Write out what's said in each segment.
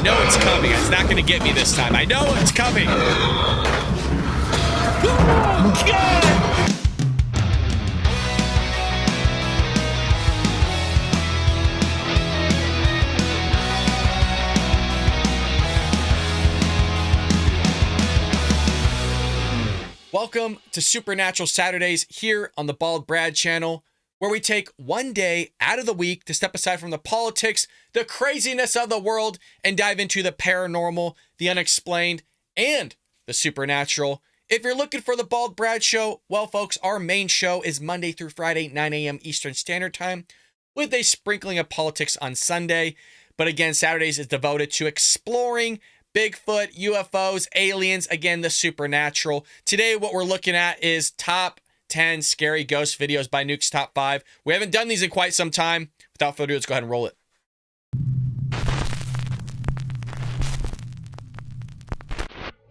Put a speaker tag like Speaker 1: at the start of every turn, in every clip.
Speaker 1: know it's coming. It's not going to get me this time. I know it's coming. Oh, God! Welcome to Supernatural Saturdays here on the Bald Brad channel, where we take one day out of the week to step aside from the politics, the craziness of the world, and dive into the paranormal, the unexplained, and the supernatural. If you're looking for the Bald Brad show, well, folks, our main show is Monday through Friday, 9 a.m. Eastern Standard Time, with a sprinkling of politics on Sunday. But again, Saturdays is devoted to exploring Bigfoot, UFOs, aliens, again, the supernatural. Today, what we're looking at is top 10 scary ghost videos by Nuke's Top 5. We haven't done these in quite some time. Without further ado, let's go ahead and roll it.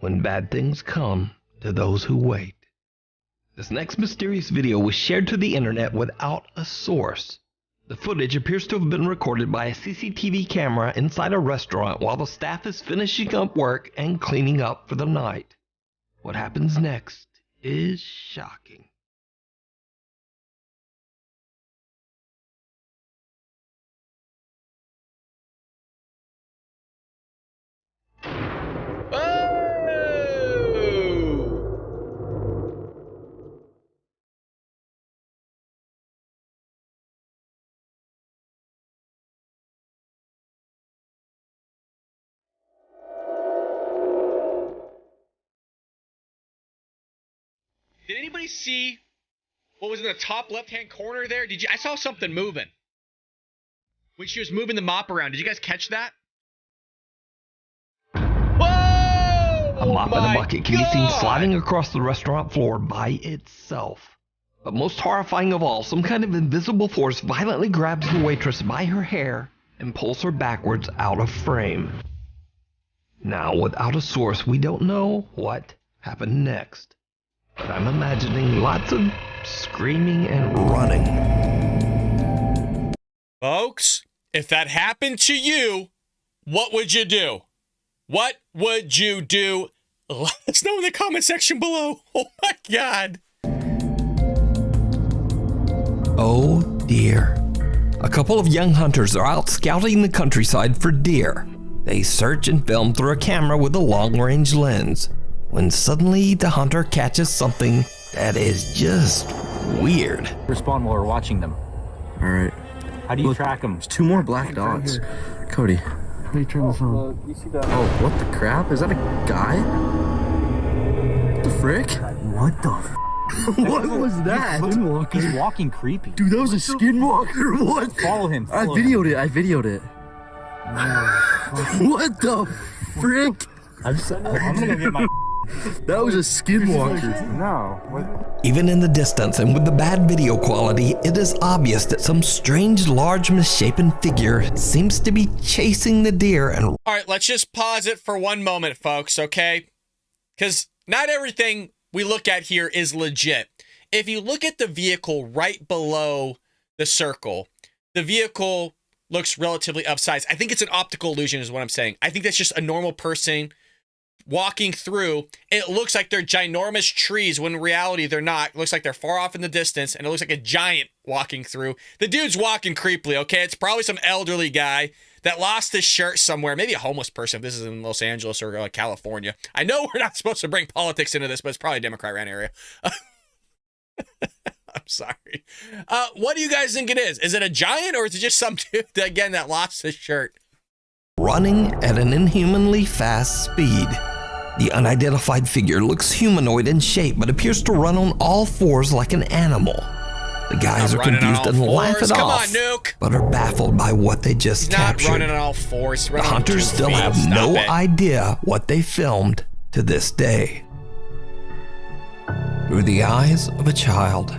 Speaker 2: When bad things come to those who wait. This next mysterious video was shared to the internet without a source. The footage appears to have been recorded by a CCTV camera inside a restaurant while the staff is finishing up work and cleaning up for the night. What happens next is shocking.
Speaker 1: Did anybody see what was in the top left-hand corner there? I saw something moving when she was moving the mop around. Did you guys catch that? Whoa!
Speaker 2: A mop and a bucket can be seen sliding across the restaurant floor by itself. But most horrifying of all, some kind of invisible force violently grabs the waitress by her hair and pulls her backwards out of frame. Now, without a source, we don't know what happened next. But I'm imagining lots of screaming and running.
Speaker 1: Folks, if that happened to you, what would you do? What would you do? Let us know in the comment section below. Oh my God.
Speaker 2: Oh dear. A couple of young hunters are out scouting the countryside for deer. They search and film through a camera with a long-range lens, when suddenly the hunter catches something that is just weird.
Speaker 3: Respond while we're watching them.
Speaker 4: All right.
Speaker 3: How do you track them?
Speaker 4: There's two more black dots. Cody.
Speaker 5: How do you turn this on?
Speaker 3: You see that?
Speaker 4: Oh, what the crap? Is that a guy? What the frick?
Speaker 5: What the f?
Speaker 4: What was that?
Speaker 3: He's walking creepy.
Speaker 4: Dude, that was a skinwalker. What?
Speaker 3: Follow him.
Speaker 4: I videoed it. What the frick?
Speaker 3: I'm gonna go get my.
Speaker 4: That was a skinwalker.
Speaker 3: No.
Speaker 2: Even in the distance and with the bad video quality, it is obvious that some strange, large, misshapen figure seems to be chasing the deer and...
Speaker 1: All right, let's just pause it for one moment, folks, okay? Because not everything we look at here is legit. If you look at the vehicle right below the circle, the vehicle looks relatively upsized. I think it's an optical illusion is what I'm saying. I think that's just a normal person walking through. It looks like they're ginormous trees when in reality they're not. It looks like they're far off in the distance and it looks like a giant walking through. The dude's walking creepily, okay? It's probably some elderly guy that lost his shirt somewhere. Maybe a homeless person if this is in Los Angeles or California. I know we're not supposed to bring politics into this, but it's probably a Democrat-ran area. I'm sorry. What do you guys think it is? Is it a giant or is it just some dude, again, that lost his shirt?
Speaker 2: running at an inhumanly fast speed. The unidentified figure looks humanoid in shape, but appears to run on all fours like an animal. The guys are confused and laugh it off, but are baffled by what they just captured.
Speaker 1: He's not running on all fours.
Speaker 2: The hunters still have no idea what they filmed to this day. Through the eyes of a child.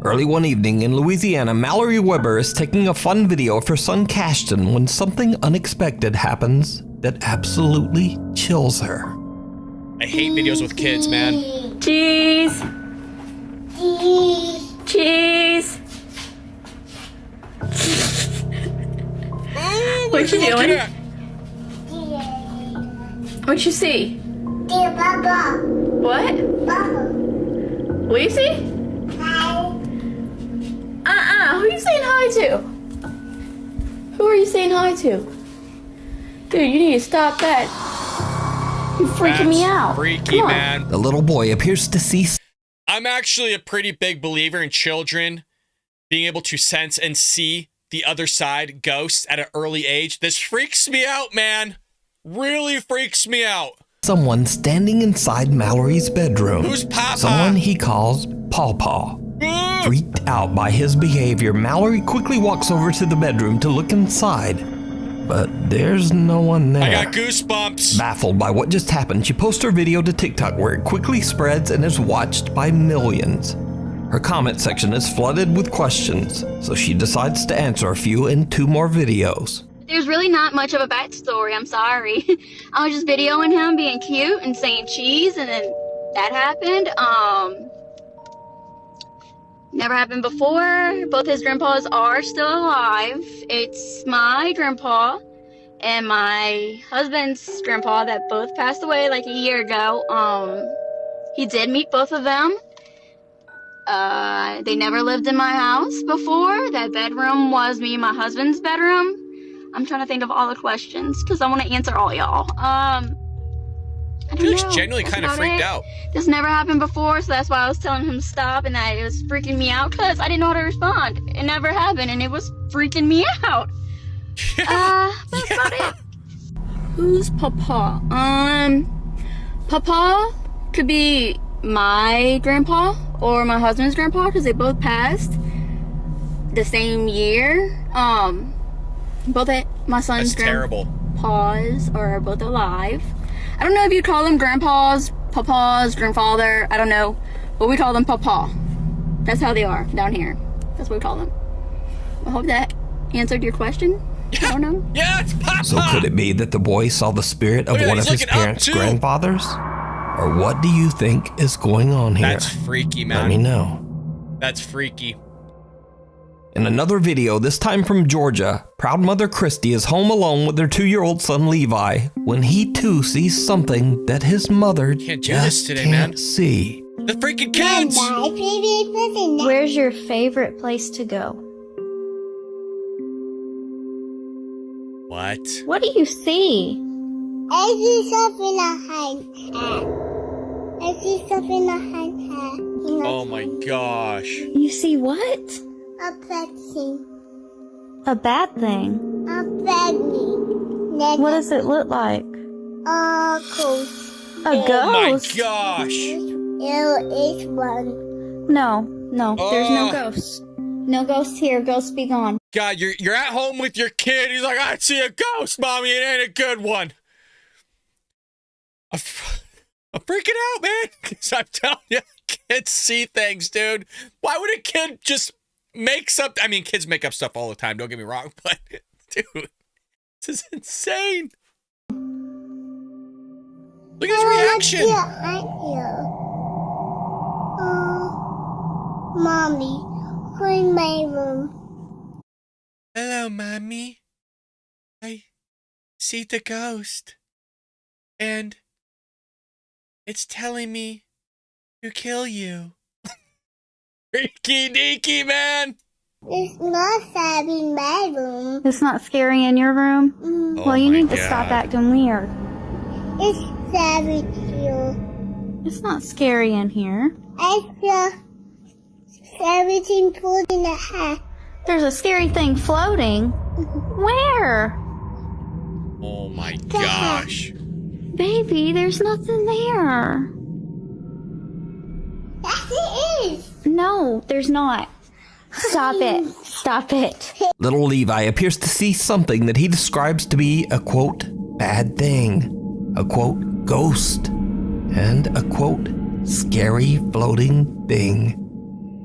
Speaker 2: Early one evening in Louisiana, Mallory Weber is taking a fun video of her son Cashton when something unexpected happens that absolutely chills her.
Speaker 1: I hate videos with kids, man.
Speaker 6: Cheese. Cheese. What you doing? What you see?
Speaker 7: Dear Baba.
Speaker 6: What?
Speaker 7: Baba.
Speaker 6: What you see?
Speaker 7: Hi.
Speaker 6: Who are you saying hi to? Who are you saying hi to? Dude, you need to stop that. You're freaking me out.
Speaker 1: Freaky,
Speaker 6: Come on.
Speaker 1: man.
Speaker 2: The little boy appears to see
Speaker 1: I'm actually a pretty big believer in children being able to sense and see the other side, ghosts, at an early age. This freaks me out, man. Really freaks me out.
Speaker 2: someone standing inside Mallory's bedroom.
Speaker 1: Who's Papa?
Speaker 2: Someone he calls Paw Paw. Freaked out by his behavior, Mallory quickly walks over to the bedroom to look inside. But there's no one there.
Speaker 1: I got goosebumps.
Speaker 2: Baffled by what just happened, she posts her video to TikTok where it quickly spreads and is watched by millions. Her comment section is flooded with questions, so she decides to answer a few in 2 more videos.
Speaker 8: There's really not much of a backstory, I'm sorry. I was just videoing him being cute and saying cheese, and then that happened. Never happened before. Both his grandpas are still alive. It's my grandpa and my husband's grandpa that both passed away like a year ago. He did meet both of them. They never lived in my house before. That bedroom was me and my husband's bedroom. I'm trying to think of all the questions because I want to answer all y'all.
Speaker 1: He looks genuinely kind of freaked out.
Speaker 8: This never happened before, so that's why I was telling him to stop, and that it was freaking me out because I didn't know how to respond. It never happened, and it was freaking me out. That's about it. Who's Papa? Papa could be my grandpa or my husband's grandpa because they both passed the same year. Both my son's grandpas are both alive. I don't know if you call them grandpas, papas, grandfather, I don't know, but we call them Papa. That's how they are down here. That's what we call them. I hope that answered your question. I don't know.
Speaker 1: Yeah, it's Papa.
Speaker 2: So could it be that the boy saw the spirit of one of his parents' grandfathers? Or what do you think is going on here?
Speaker 1: That's freaky, man.
Speaker 2: Let me know.
Speaker 1: That's freaky.
Speaker 2: In another video, this time from Georgia, proud mother Christy is home alone with their 2-year-old son Levi when he too sees something that his mother just can't see.
Speaker 1: The freaking kids!
Speaker 9: Where's your favorite place to go?
Speaker 1: What?
Speaker 9: What do you see?
Speaker 7: I see something behind her. I see something behind her.
Speaker 1: Oh my gosh.
Speaker 9: You see what?
Speaker 7: A bad thing.
Speaker 9: A bad thing?
Speaker 7: A bad thing.
Speaker 9: What does it look like?
Speaker 7: A ghost.
Speaker 9: A ghost?
Speaker 1: Oh my gosh.
Speaker 7: There is one.
Speaker 9: No, there's no ghosts. No ghosts here. Ghosts be gone.
Speaker 1: God, you're at home with your kid. He's like, I see a ghost, Mommy. It ain't a good one. I'm freaking out, man. Because I'm telling you, kids see things, dude. Why would a kid just make something? I mean, kids make up stuff all the time. Don't get me wrong, but dude, this is insane. Look at his reaction.
Speaker 7: Mommy, go in my room.
Speaker 1: Hello, Mommy. I see the ghost. And it's telling me to kill you. Freaky deeky, man.
Speaker 7: It's not sad in my room.
Speaker 9: It's not scary in your room?
Speaker 7: Mm.
Speaker 9: Well, you need to stop acting weird.
Speaker 7: It's sad with you.
Speaker 9: It's not scary in here.
Speaker 7: I feel everything pulled in the hat.
Speaker 9: There's a scary thing floating. Where?
Speaker 1: Oh my gosh.
Speaker 9: Baby, there's nothing there.
Speaker 7: Yes, it is.
Speaker 9: No, there's not. Stop it. Stop it.
Speaker 2: Little Levi appears to see something that he describes to be a, quote, bad thing, a, quote, ghost, and a, quote, scary floating thing.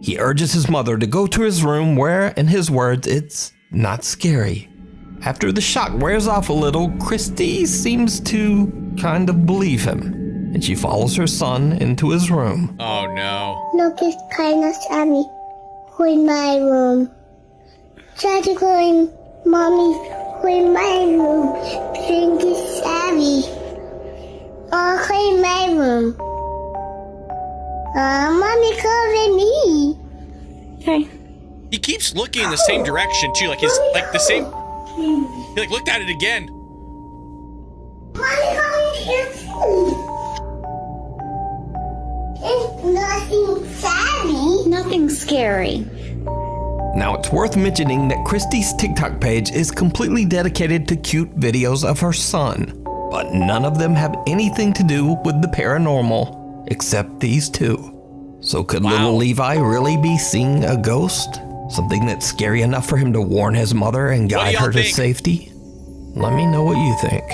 Speaker 2: He urges his mother to go to his room where, in his words, it's not scary. After the shock wears off a little, Christy seems to kind of believe him, and she follows her son into his room.
Speaker 1: Oh no.
Speaker 7: Look, it's kind of scary. Go in my room. Try to go in, Mommy. Go in my room. Think it's scary.
Speaker 1: keeps looking in the same direction too, like the same. He like looked at it again.
Speaker 7: It's nothing scary.
Speaker 9: Nothing scary.
Speaker 2: Now, it's worth mentioning that Christy's TikTok page is completely dedicated to cute videos of her son, but none of them have anything to do with the paranormal, except these two. So could little Levi really be seeing a ghost? Something that's scary enough for him to warn his mother and guide her to safety? Let me know what you think.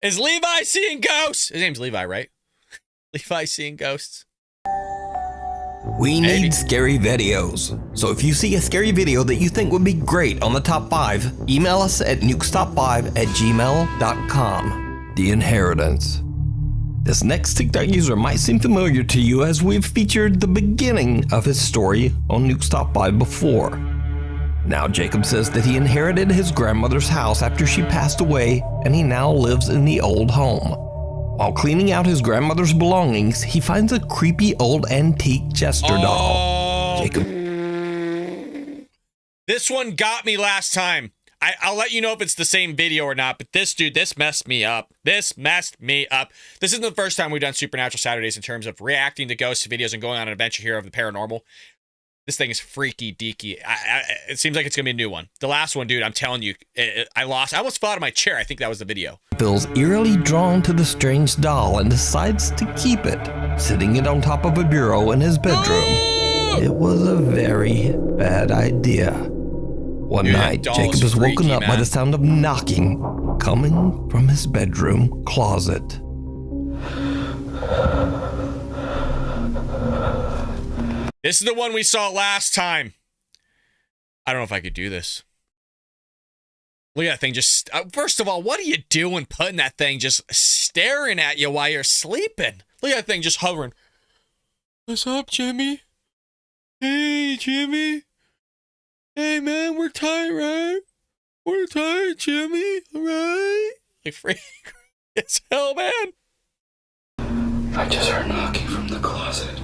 Speaker 1: Is Levi seeing ghosts? His name's Levi, right? Levi seeing ghosts?
Speaker 2: We need scary videos. So if you see a scary video that you think would be great on the top 5, email us at nukestop5@gmail.com. The Inheritance. This next TikTok user might seem familiar to you as we've featured the beginning of his story on Nuke Stop 5 before. Now Jacob says that he inherited his grandmother's house after she passed away and he now lives in the old home. While cleaning out his grandmother's belongings, he finds a creepy old antique jester doll. Jacob.
Speaker 1: This one got me last time. I'll let you know if it's the same video or not, but this messed me up. This messed me up. This isn't the first time we've done Supernatural Saturdays in terms of reacting to ghost videos and going on an adventure here of the paranormal. This thing is freaky deeky. It seems like it's going to be a new one. The last one, dude, I'm telling you, I almost fell out of my chair. I think that was the video.
Speaker 2: Feels eerily drawn to the strange doll and decides to keep it, sitting it on top of a bureau in his bedroom. It was a very bad idea. One night, Jacob is woken up by the sound of knocking coming from his bedroom closet.
Speaker 1: This is the one we saw last time. I don't know if I could do this. Look at that thing just... first of all, what are you doing putting that thing just staring at you while you're sleeping? Look at that thing just hovering. What's up, Jimmy? Hey, Jimmy. Hey, man, we're tight, right? We're tight, Jimmy, all right? Like, freak as hell, man.
Speaker 10: I just heard knocking from the closet.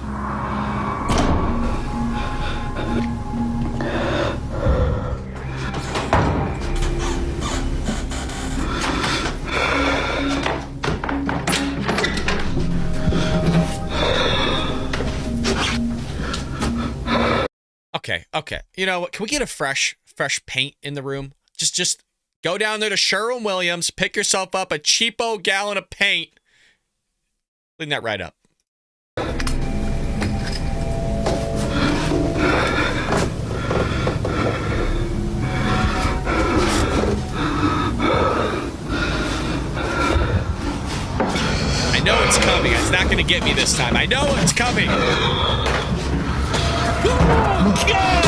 Speaker 1: Okay. You know what? Can we get a fresh paint in the room? Just go down there to Sherwin-Williams, pick yourself up a cheapo gallon of paint. Clean that right up. I know it's coming. It's not going to get me this time. I know it's coming. Oh, God!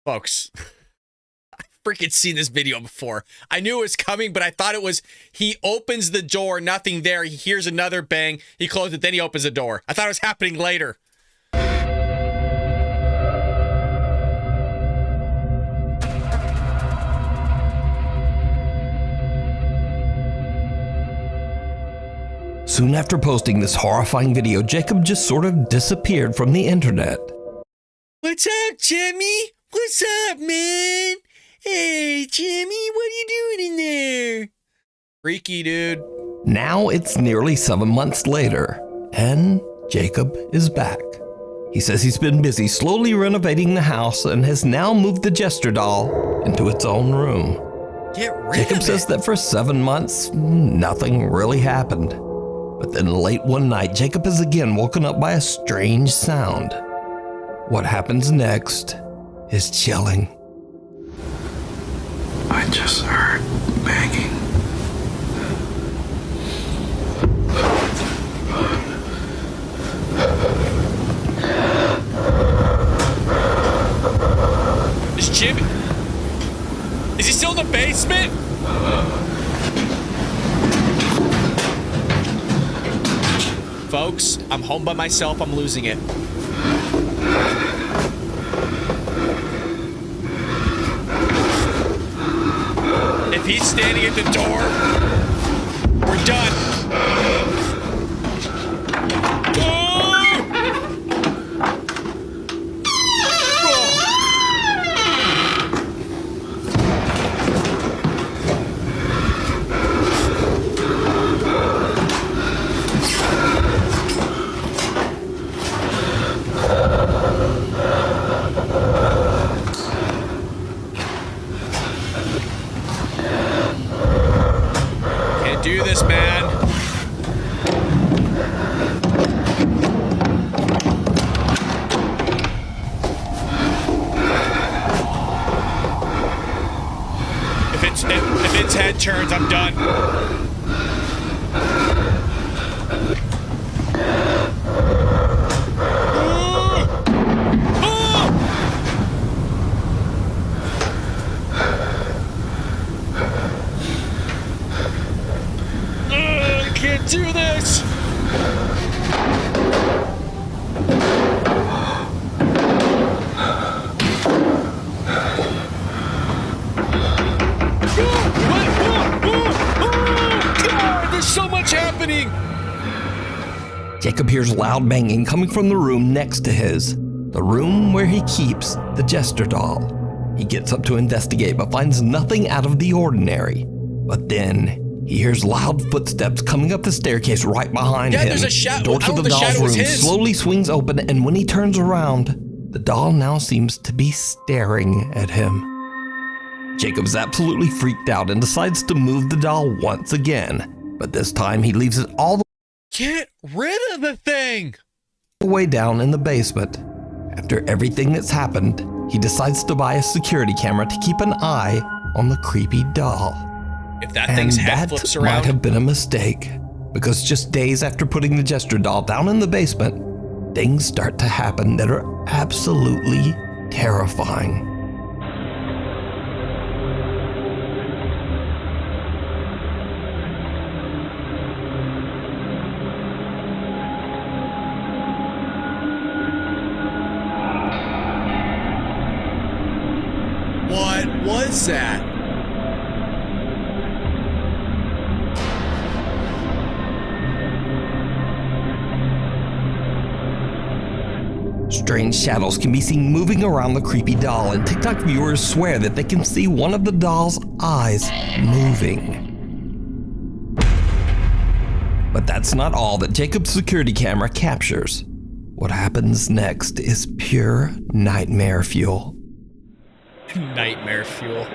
Speaker 1: Folks, I've freaking seen this video before. I knew it was coming, but I thought it was he opens the door, nothing there. He hears another bang. He closes it, then he opens the door. I thought it was happening later.
Speaker 2: Soon after posting this horrifying video, Jacob just sort of disappeared from the internet.
Speaker 1: What's up, Jimmy? What's up, man? Hey, Jimmy, what are you doing in there? Freaky, dude.
Speaker 2: Now it's nearly 7 months later, and Jacob is back. He says he's been busy slowly renovating the house and has now moved the jester doll into its own room.
Speaker 1: Get rid
Speaker 2: Jacob
Speaker 1: of it.
Speaker 2: says that for 7 months, nothing really happened. But then late one night, Jacob is again woken up by a strange sound. What happens next is chilling.
Speaker 10: I just heard banging.
Speaker 1: Is Jimmy... Is he still in the basement? Folks, I'm home by myself. I'm losing it. If he's standing at the door, we're done. head turns, I'm done. I can't do this. There's so much happening.
Speaker 2: Jacob hears loud banging coming from the room next to his, the room where he keeps the jester doll. He gets up to investigate but finds nothing out of the ordinary. But then he hears loud footsteps coming up the staircase right behind him.
Speaker 1: There's a shadow.
Speaker 2: The door to the doll's room slowly swings open, and when he turns around, the doll now seems to be staring at him. Jacob's absolutely freaked out and decides to move the doll once again, but this time he leaves it all the
Speaker 1: Get rid of the thing.
Speaker 2: way down in the basement. After everything that's happened, he decides to buy a security camera to keep an eye on the creepy doll.
Speaker 1: If that thing's head flips around,
Speaker 2: might have been a mistake, because just days after putting the jester doll down in the basement, things start to happen that are absolutely terrifying.
Speaker 1: what was that?
Speaker 2: Strange shadows can be seen moving around the creepy doll, and TikTok viewers swear that they can see one of the doll's eyes moving. But that's not all that Jacob's security camera captures. What happens next is pure nightmare fuel.
Speaker 1: Nightmare fuel.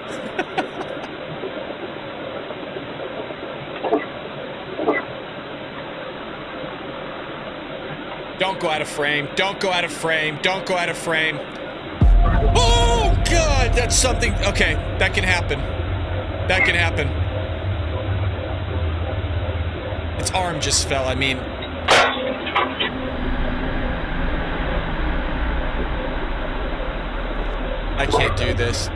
Speaker 1: Don't go out of frame. Don't go out of frame. Don't go out of frame. Oh, God. That's something. Okay. That can happen. That can happen. Its arm just fell. I mean. I can't do this.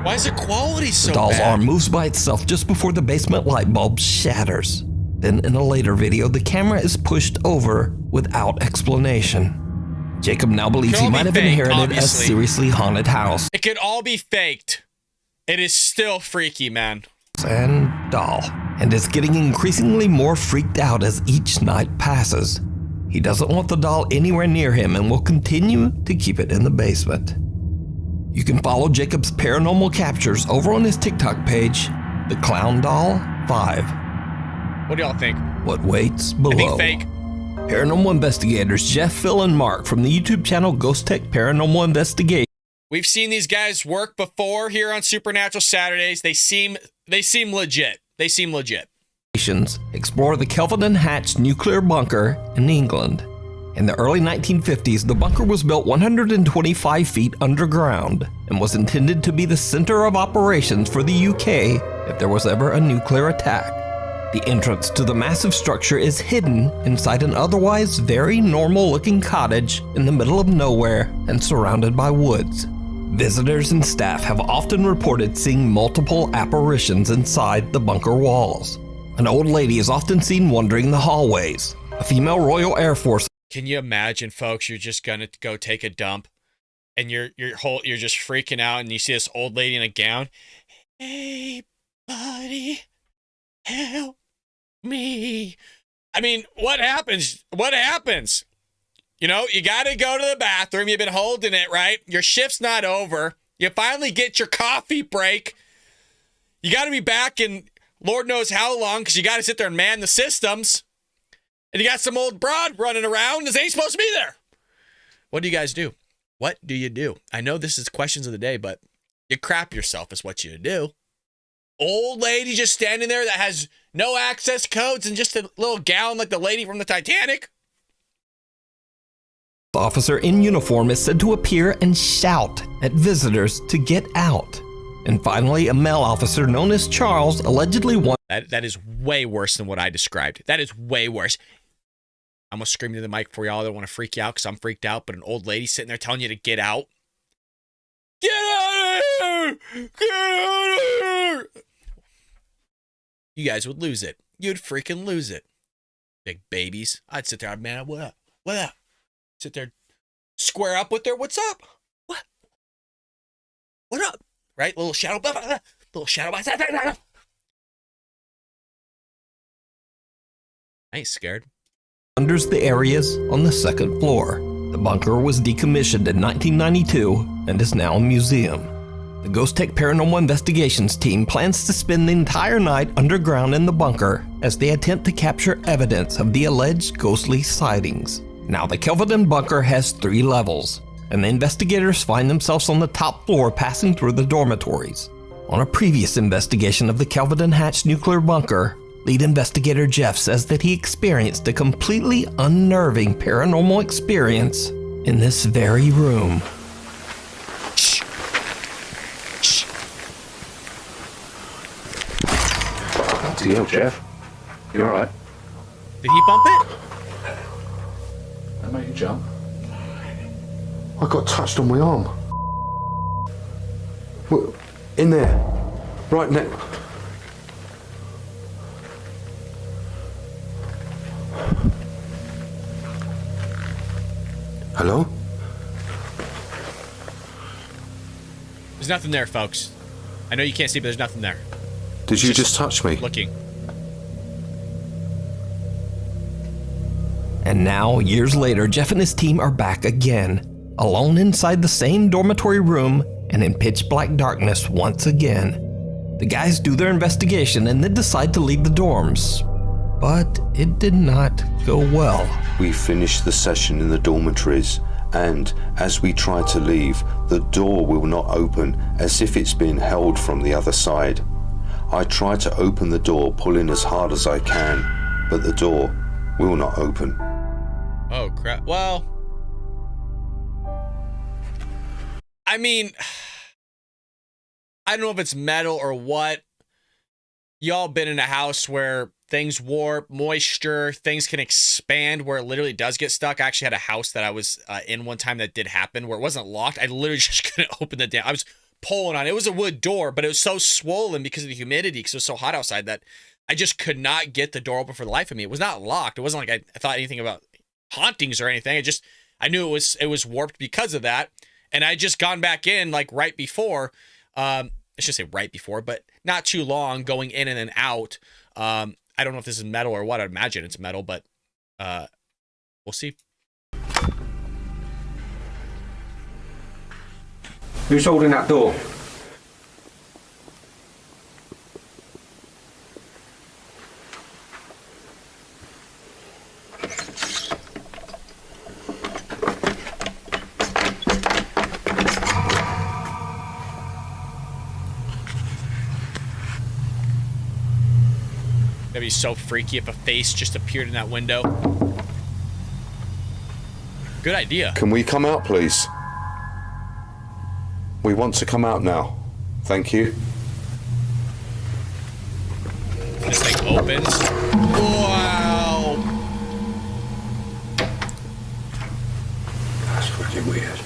Speaker 1: Why is the quality so bad?
Speaker 2: The doll's arm moves by itself just before the basement light bulb shatters. Then in a later video, the camera is pushed over without explanation. Jacob now believes he might have inherited a seriously haunted house.
Speaker 1: It could all be faked. It is still freaky, man.
Speaker 2: And doll. And is getting increasingly more freaked out as each night passes. He doesn't want the doll anywhere near him and will continue to keep it in the basement. You can follow Jacob's paranormal captures over on his TikTok page, The Clown Doll 5.
Speaker 1: What do y'all think?
Speaker 2: What waits below?
Speaker 1: I think fake.
Speaker 2: Paranormal investigators Jeff, Phil, and Mark from the YouTube channel Ghost Tech Paranormal Investigation.
Speaker 1: We've seen these guys work before here on Supernatural Saturdays. They seem legit. They seem legit.
Speaker 2: Explore the Kelvin and Hatch nuclear bunker in England. In the early 1950s, the bunker was built 125 feet underground and was intended to be the center of operations for the UK if there was ever a nuclear attack. The entrance to the massive structure is hidden inside an otherwise very normal-looking cottage in the middle of nowhere and surrounded by woods. Visitors and staff have often reported seeing multiple apparitions inside the bunker walls. An old lady is often seen wandering the hallways. A female Royal Air Force.
Speaker 1: Can you imagine, folks? You're just gonna go take a dump, and you're just freaking out, and you see this old lady in a gown. Hey, buddy, help me. I mean, what happens? What happens? You know, you got to go to the bathroom. You've been holding it, right? Your shift's not over. You finally get your coffee break. You got to be back in Lord knows how long because you got to sit there and man the systems. And you got some old broad running around that ain't supposed to be there. What do you guys do? What do you do? I know this is questions of the day, but you crap yourself is what you do. Old lady just standing there that has no access codes and just a little gown like the lady from the Titanic.
Speaker 2: The officer in uniform is said to appear and shout at visitors to get out. And finally, a male officer known as Charles allegedly
Speaker 1: That is way worse than what I described. That is way worse. I'm going to scream into the mic for y'all. I don't want to freak you out because I'm freaked out, but an old lady sitting there telling you to get out. Get out of here! Get out of here! You guys would lose it. You'd freaking lose it. Big babies. I'd sit there, man, what up? What up? Sit there, square up with her. What's up? What? What up? Right? Little shadow. Little shadow. I ain't scared.
Speaker 2: wanders the areas on the second floor. The bunker was decommissioned in 1992 and is now a museum. The Ghost Tech Paranormal Investigations team plans to spend the entire night underground in the bunker as they attempt to capture evidence of the alleged ghostly sightings. Now, the Kelvedon bunker has 3 levels, and the investigators find themselves on the top floor passing through the dormitories. On a previous investigation of the Kelvedon Hatch nuclear bunker, lead investigator Jeff says that he experienced a completely unnerving paranormal experience in this very room.
Speaker 10: Bloody hell, Jeff. You alright?
Speaker 1: Did he bump it?
Speaker 10: That made you jump.
Speaker 11: I got touched on my arm. Look, in there. Right next. Hello?
Speaker 1: There's nothing there, folks. I know you can't see, but there's nothing there.
Speaker 11: Did you just touch me?
Speaker 1: Looking.
Speaker 2: And now, years later, Jeff and his team are back again, alone inside the same dormitory room and in pitch black darkness once again. The guys do their investigation and then decide to leave the dorms. But it did not go well.
Speaker 11: We finished the session in the dormitories, and as we try to leave, the door will not open as if it's been held from the other side. I try to open the door, pulling as hard as I can, but the door will not open.
Speaker 1: Oh, crap. Well, I mean, I don't know if it's metal or what. Y'all been in a house where things warp, moisture, things can expand where it literally does get stuck. I actually had a house that I was in one time that did happen where it wasn't locked. I literally just couldn't open the damn. I was pulling on it. It was a wood door, but it was so swollen because of the humidity because it was so hot outside that I just could not get the door open for the life of me. It was not locked. It wasn't like I thought anything about hauntings or anything. I knew it was warped because of that. And I just gone back in like right before, I should say right before, but not too long going in and then out. I don't know if this is metal or what. I imagine it's metal, but we'll see.
Speaker 10: Who's holding that door?
Speaker 1: That'd be so freaky if a face just appeared in that window. Good idea.
Speaker 11: Can we come out, please? We want to come out now. Thank you.
Speaker 1: This thing opens. Wow.
Speaker 10: That's fucking weird.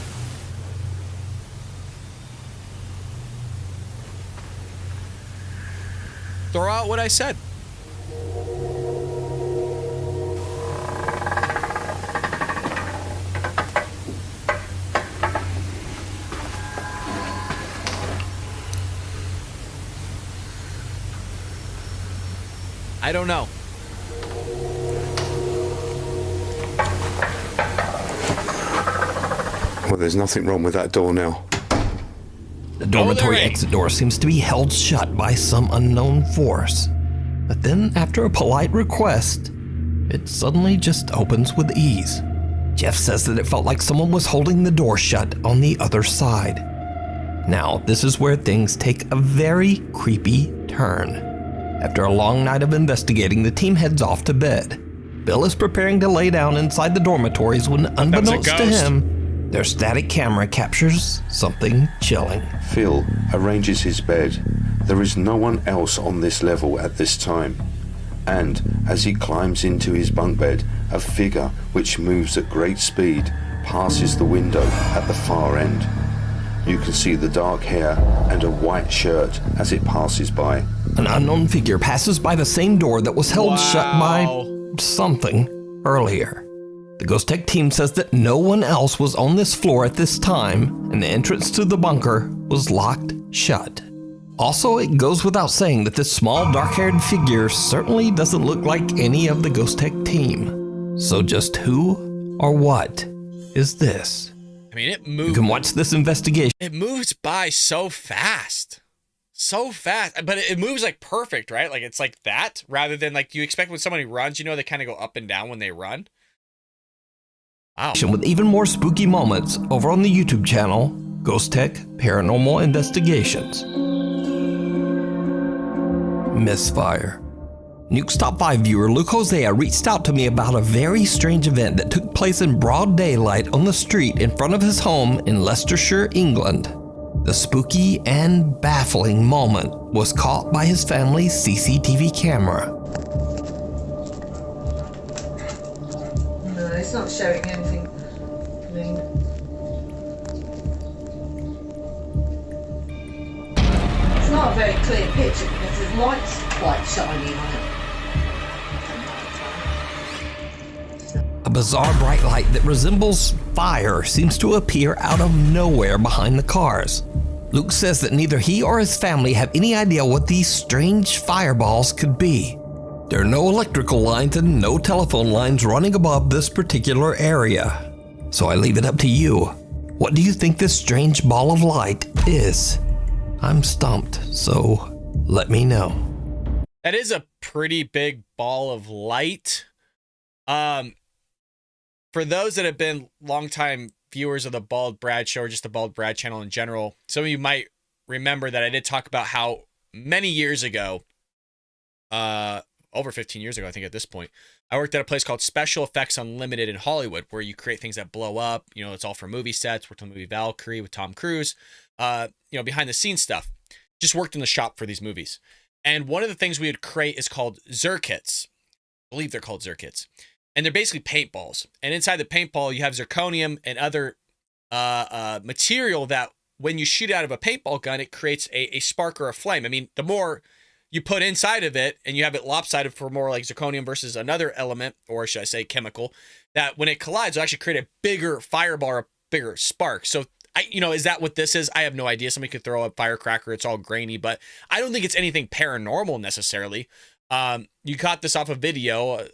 Speaker 1: Throw out what I said. I don't know.
Speaker 11: Well, there's nothing wrong with that door now.
Speaker 2: The dormitory exit door seems to be held shut by some unknown force. But then, after a polite request, it suddenly just opens with ease. Jeff says that it felt like someone was holding the door shut on the other side. Now, this is where things take a very creepy turn. After a long night of investigating, the team heads off to bed. Bill is preparing to lay down inside the dormitories when, unbeknownst to him, their static camera captures something chilling.
Speaker 11: Phil arranges his bed. There is no one else on this level at this time. And as he climbs into his bunk bed, a figure which moves at great speed passes the window at the far end. You can see the dark hair and a white shirt as it passes by.
Speaker 2: An unknown figure passes by the same door that was held shut by something earlier. The Ghost Tech team says that no one else was on this floor at this time, and the entrance to the bunker was locked shut. Also, it goes without saying that this small dark-haired figure certainly doesn't look like any of the Ghost Tech team. So just who or what is this?
Speaker 1: I mean, it moves.
Speaker 2: You can watch this investigation.
Speaker 1: It moves by so fast. So fast. But it moves like perfect, right? Like it's like that rather than like you expect when somebody runs, you know, they kind of go up and down when they run. Wow.
Speaker 2: With even more spooky moments over on the YouTube channel, Ghost Tech Paranormal Investigations. Misfire. Nuke's Top 5 viewer Luke Hosea reached out to me about a very strange event that took place in broad daylight on the street in front of his home in Leicestershire, England. The spooky and baffling moment was caught by his family's CCTV camera.
Speaker 12: No, it's not showing anything. It's not a very clear picture because there's lights quite shiny on it.
Speaker 2: A bizarre bright light that resembles fire seems to appear out of nowhere behind the cars. Luke says that neither he or his family have any idea what these strange fireballs could be. There are no electrical lines and no telephone lines running above this particular area. So I leave it up to you. What do you think this strange ball of light is? I'm stumped, so let me know.
Speaker 1: That is a pretty big ball of light. For those that have been longtime viewers of the Bald Brad Show or just the Bald Brad channel in general, some of you might remember that I did talk about how many years ago, over 15 years ago, I think at this point, I worked at a place called Special Effects Unlimited in Hollywood, where you create things that blow up. You know, it's all for movie sets. Worked on the movie Valkyrie with Tom Cruise. You know, behind the scenes stuff. Just worked in the shop for these movies. And one of the things we would create is called zirkits. I believe they're called zirkits. And they're basically paintballs. And inside the paintball, you have zirconium and other material that when you shoot out of a paintball gun, it creates a spark or a flame. I mean, the more you put inside of it and you have it lopsided for more like zirconium versus another element, or should I say chemical, that when it collides, it'll actually create a bigger fireball or a bigger spark. So, is that what this is? I have no idea. Somebody could throw a firecracker. It's all grainy, but I don't think it's anything paranormal necessarily. You caught this off a video,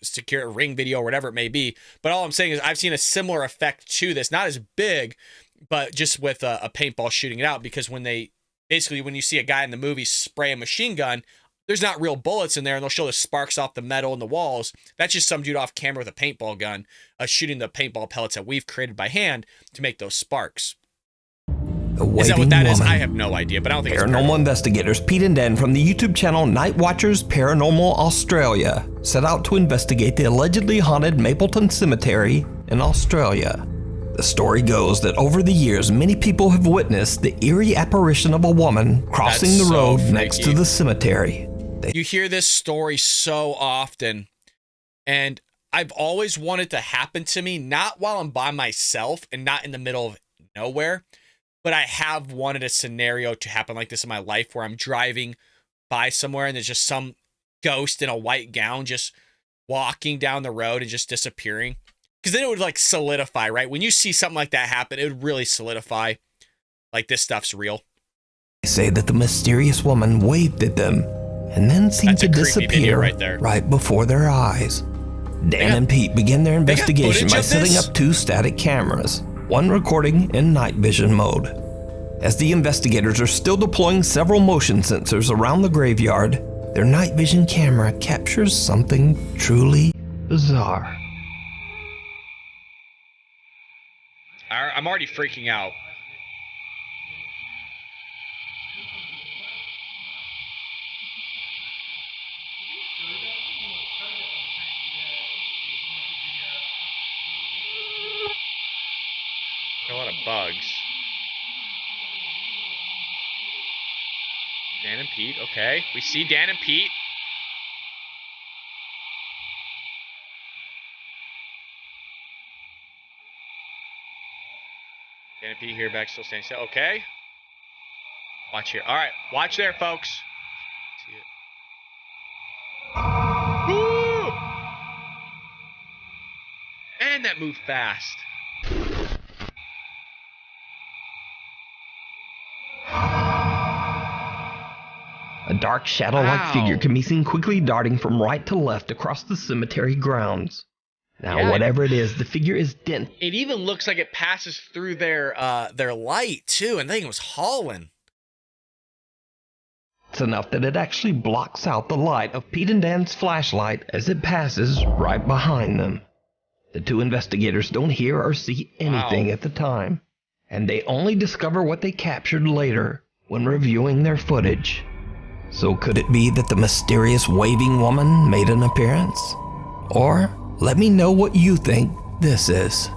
Speaker 1: secure ring video or whatever it may be. But all I'm saying is I've seen a similar effect to this, not as big, but just with a paintball shooting it out. Because when you see a guy in the movie spray a machine gun, there's not real bullets in there, and they'll show the sparks off the metal and the walls. That's just some dude off camera with a paintball gun, shooting the paintball pellets that we've created by hand to make those sparks. Is that what that is? I have no idea, but I don't think it's
Speaker 2: paranormal investigators Pete and Dan from the YouTube channel Night Watchers Paranormal Australia set out to investigate the allegedly haunted Mapleton Cemetery in Australia. The story goes that over the years, many people have witnessed the eerie apparition of a woman crossing the road next to the cemetery.
Speaker 1: You hear this story so often, and I've always wanted to happen to me, not while I'm by myself and not in the middle of nowhere, but I have wanted a scenario to happen like this in my life where I'm driving by somewhere and there's just some ghost in a white gown just walking down the road and just disappearing. Because then it would like solidify, right? When you see something like that happen, it would really solidify like this stuff's real.
Speaker 2: They say that the mysterious woman waved at them and then seemed to disappear right before their eyes. Dan and Pete begin their investigation by setting up 2 static cameras, one recording in night vision mode. As the investigators are still deploying several motion sensors around the graveyard, their night vision camera captures something truly bizarre.
Speaker 1: I'm already freaking out. Dan and Pete, okay. We see Dan and Pete. Dan and Pete here, back still standing still. Okay. Watch here. All right, watch there, folks. See it. Woo! And that moved fast.
Speaker 2: A dark shadow-like figure can be seen quickly darting from right to left across the cemetery grounds. Now, whatever it is, the figure is dense.
Speaker 1: It even looks like it passes through their light too, and I think it was hauling.
Speaker 2: It's enough that it actually blocks out the light of Pete and Dan's flashlight as it passes right behind them. The two investigators don't hear or see anything at the time, and they only discover what they captured later when reviewing their footage. So could it be that the mysterious waving woman made an appearance? Or let me know what you think this is.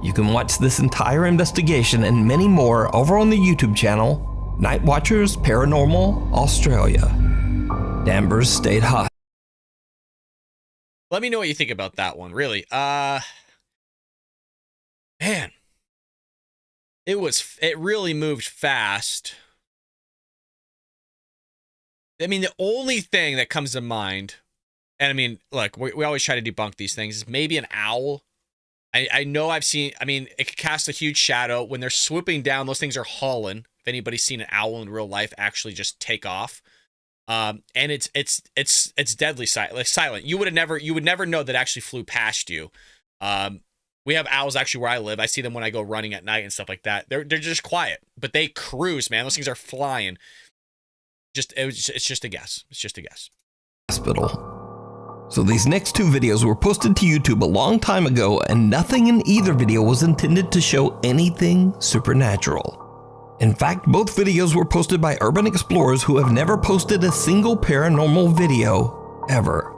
Speaker 2: You can watch this entire investigation and many more over on the YouTube channel, Night Watchers Paranormal Australia. Danvers State Hospital.
Speaker 1: Let me know what you think about that one, really. Man. It really moved fast. I mean, the only thing that comes to mind, and I mean, look, we always try to debunk these things, is maybe an owl. I know I've seen, I mean, it can cast a huge shadow. When they're swooping down, those things are hauling. If anybody's seen an owl in real life actually just take off. And it's deadly silent. You would never know that actually flew past you. We have owls actually where I live. I see them when I go running at night and stuff like that. They're just quiet, but they cruise, man. Those things are flying. It's just a guess. It's just a guess.
Speaker 2: Hospital. So these next two videos were posted to YouTube a long time ago, and nothing in either video was intended to show anything supernatural. In fact, both videos were posted by urban explorers who have never posted a single paranormal video ever.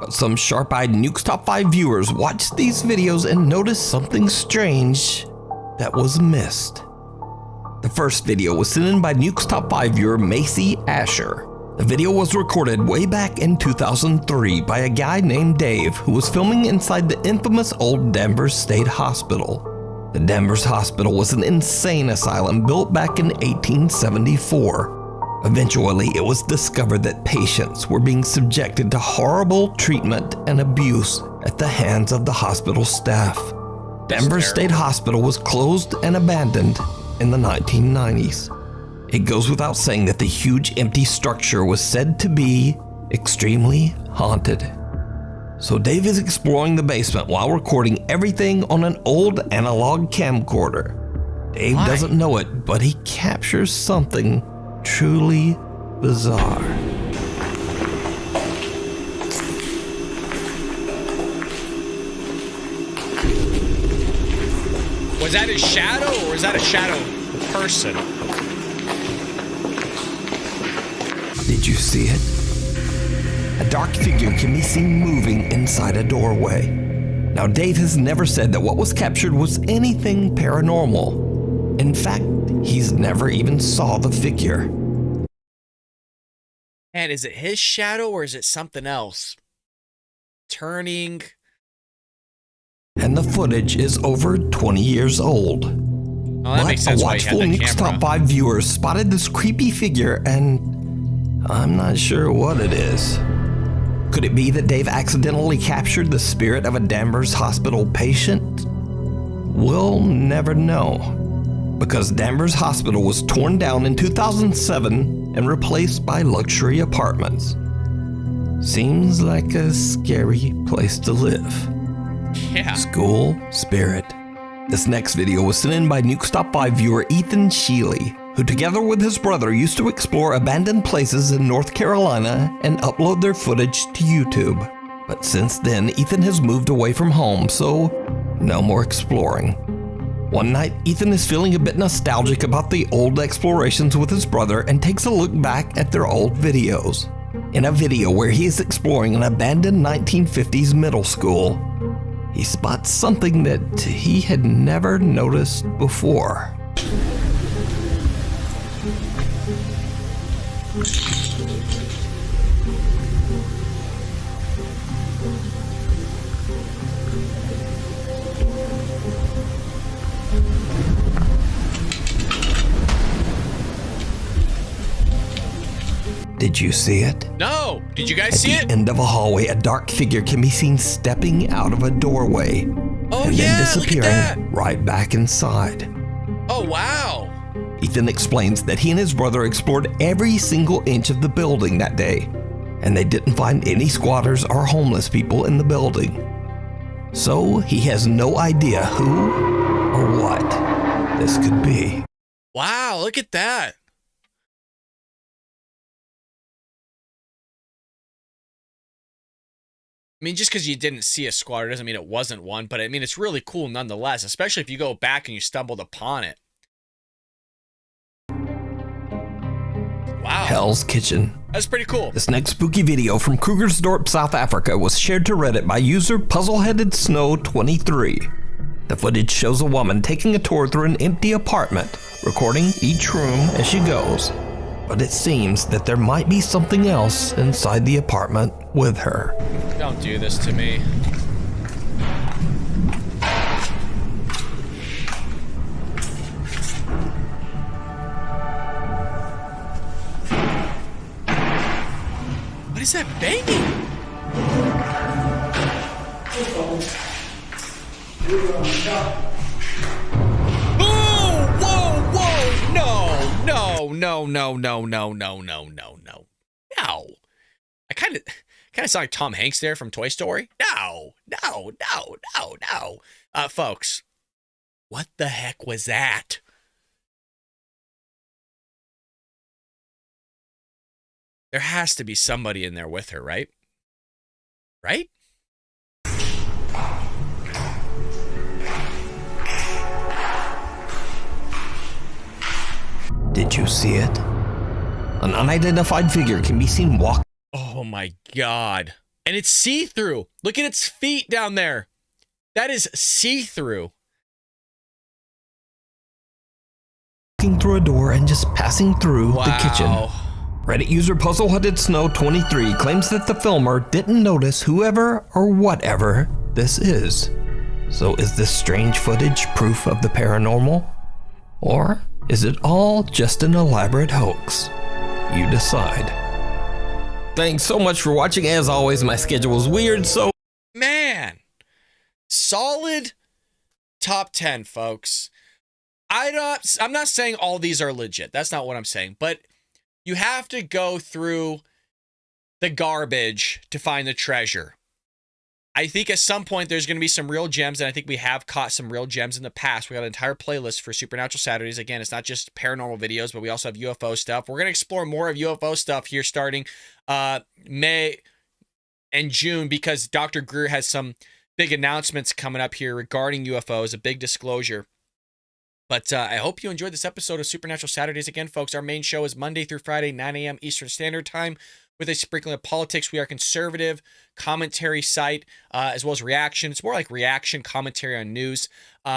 Speaker 2: But some sharp-eyed Nuke's Top 5 viewers watched these videos and noticed something strange that was missed. The first video was sent in by Nuke's Top 5 viewer Macy Asher. The video was recorded way back in 2003 by a guy named Dave who was filming inside the infamous old Danvers State Hospital. The Danvers Hospital was an insane asylum built back in 1874. Eventually, it was discovered that patients were being subjected to horrible treatment and abuse at the hands of the hospital staff. Danvers State Hospital was closed and abandoned in the 1990s. It goes without saying that the huge empty structure was said to be extremely haunted. So Dave is exploring the basement while recording everything on an old analog camcorder. Dave doesn't know it, but he captures something truly bizarre.
Speaker 1: Was that his shadow, or was that a shadow person?
Speaker 2: Did you see it? A dark figure can be seen moving inside a doorway. Now, Dave has never said that what was captured was anything paranormal. In fact, he's never even saw the figure.
Speaker 1: And is it his shadow, or is it something else? Turning.
Speaker 2: And the footage is over 20 years old.
Speaker 1: Oh, that makes sense.
Speaker 2: A watchful Nuke's Top 5 viewers spotted this creepy figure, and I'm not sure what it is. Could it be that Dave accidentally captured the spirit of a Danvers Hospital patient? We'll never know, because Danvers Hospital was torn down in 2007 and replaced by luxury apartments. Seems like a scary place to live.
Speaker 1: Yeah.
Speaker 2: School spirit. This next video was sent in by Nuke's Top 5 viewer Ethan Sheely, who together with his brother used to explore abandoned places in North Carolina and upload their footage to YouTube. But since then, Ethan has moved away from home, so no more exploring. One night, Ethan is feeling a bit nostalgic about the old explorations with his brother and takes a look back at their old videos. In a video where he is exploring an abandoned 1950s middle school, he spots something that he had never noticed before. Did you see it?
Speaker 1: No. Did you guys see it?
Speaker 2: At the end of a hallway, a dark figure can be seen stepping out of a doorway.
Speaker 1: Oh,
Speaker 2: and
Speaker 1: yeah,
Speaker 2: then disappearing
Speaker 1: look at that.
Speaker 2: right back inside.
Speaker 1: Oh, wow.
Speaker 2: Ethan explains that he and his brother explored every single inch of the building that day, and they didn't find any squatters or homeless people in the building. So he has no idea who or what this could be.
Speaker 1: Wow, look at that. I mean, just because you didn't see a squatter doesn't mean it wasn't one, but I mean, it's really cool nonetheless, especially if you go back and you stumbled upon it. Wow.
Speaker 2: Hell's Kitchen.
Speaker 1: That's pretty cool.
Speaker 2: This next spooky video from Krugersdorp, South Africa was shared to Reddit by user Puzzleheaded Snow 23. The footage shows a woman taking a tour through an empty apartment, recording each room as she goes. But it seems that there might be something else inside the apartment with her.
Speaker 1: Don't do this to me. What is that banging? Oh, whoa, whoa, no, no, no, no, no, no, no, no, no. No. I kind of sound like Tom Hanks there from Toy Story. No, no, no, no, no. Folks, what the heck was that? There has to be somebody in there with her, right? Right?
Speaker 2: Did you see it? An unidentified figure can be seen walking.
Speaker 1: Oh my God. And it's see-through. Look at its feet down there. That is see-through.
Speaker 2: Through a door and just passing through the kitchen. Reddit user Puzzleheaded Snow 23 claims that the filmer didn't notice whoever or whatever this is. So is this strange footage proof of the paranormal? Or is it all just an elaborate hoax? You decide. Thanks so much for watching. As always, my schedule is weird, so...
Speaker 1: Man, solid top 10, folks. I'm not saying all these are legit. That's not what I'm saying. But you have to go through the garbage to find the treasure. I think at some point there's going to be some real gems, and I think we have caught some real gems in the past. We got an entire playlist for Supernatural Saturdays. Again, it's not just paranormal videos, but we also have UFO stuff. We're going to explore more of UFO stuff here starting May and June, because Dr. Greer has some big announcements coming up here regarding UFOs, a big disclosure. But I hope you enjoyed this episode of Supernatural Saturdays. Again, folks, our main show is Monday through Friday, 9 a.m. Eastern Standard Time, with a sprinkling of politics. We are a conservative commentary site, as well as reaction. It's more like reaction commentary on news. We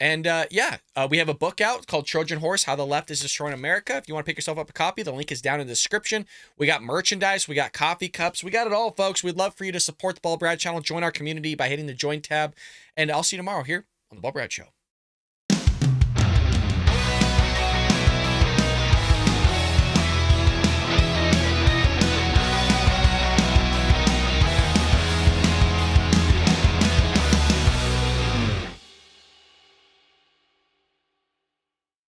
Speaker 1: have a book out called Trojan Horse, How the Left is Destroying America. If you want to pick yourself up a copy, the link is down in the description. We got merchandise. We got coffee cups. We got it all, folks. We'd love for you to support the Bald Brad channel. Join our community by hitting the join tab. And I'll see you tomorrow here on the Bald Brad Show.